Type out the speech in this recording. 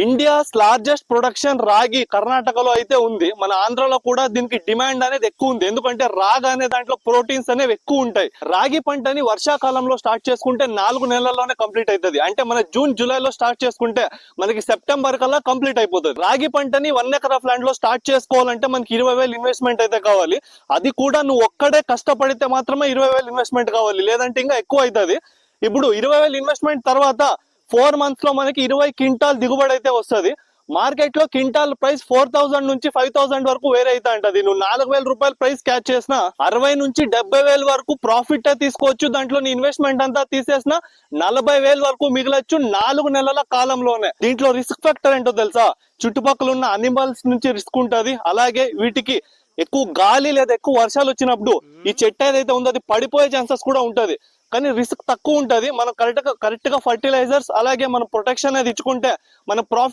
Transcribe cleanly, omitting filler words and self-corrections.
India's largest production రాగి కర్ణాటకలో అయితే ఉంది. మన ఆంధ్రలో కూడా దీనికి డిమాండ్ అనేది ఎక్కువ ఉంది. ఎందుకంటే రాగి అనే దాంట్లో ప్రోటీన్స్ అనేవి ఎక్కువ ఉంటాయి. రాగి పంటని వర్షాకాలంలో స్టార్ట్ చేసుకుంటే 4 నెలల్లోనే కంప్లీట్ అవుతుంది. అంటే మన జూన్ జూలైలో స్టార్ట్ చేసుకుంటే మనకి సెప్టెంబర్ కల్లా కంప్లీట్ అయిపోతుంది. రాగి పంటని 1 ఎకర్ ఆఫ్ ల్యాండ్ లో స్టార్ట్ చేసుకోవాలంటే మనకి 20,000 ఇన్వెస్ట్మెంట్ అయితే కావాలి. అది కూడా నువ్వు ఒక్కడే కష్టపడితే మాత్రమే 20,000 ఇన్వెస్ట్మెంట్ కావాలి, లేదంటే ఇంకా ఎక్కువ అవుతుంది. ఇప్పుడు 20,000 ఇన్వెస్ట్మెంట్ తర్వాత 4 మంత్స్ లో మనకి 20 క్వింటాల్ దిగుబడి అయితే వస్తుంది. మార్కెట్ లో క్వింటాల్ ప్రైస్ 4,000 నుంచి 5,000 వరకు వేరే అయితే ఉంటది. నువ్వు 4,000 రూపాయలు ప్రైస్ క్యాచ్ చేసినా 60 నుంచి 70,000 వరకు ప్రాఫిట్ తీసుకోవచ్చు. దాంట్లో నీ ఇన్వెస్ట్మెంట్ అంతా తీసేసిన 40,000 వరకు మిగలొచ్చు 4 నెలల కాలంలోనే. దీంట్లో రిస్క్ ఫ్యాక్టర్ ఏంటో తెలుసా? చుట్టుపక్కల ఉన్న అనిమల్స్ నుంచి రిస్క్ ఉంటది. అలాగే వీటికి ఎక్కువ గాలి లేదా ఎక్కువ వర్షాలు వచ్చినప్పుడు ఈ చెట్టు ఏదైతే ఉందో అది పడిపోయే ఛాన్సెస్ కూడా ఉంటది. కానీ రిస్క్ తక్కువ ఉంటది. మనం కరెక్ట్ గా ఫర్టిలైజర్స్ అలాగే మన ప్రొటెక్షన్ అనేది ఇచ్చుకుంటే మన ప్రాఫిట్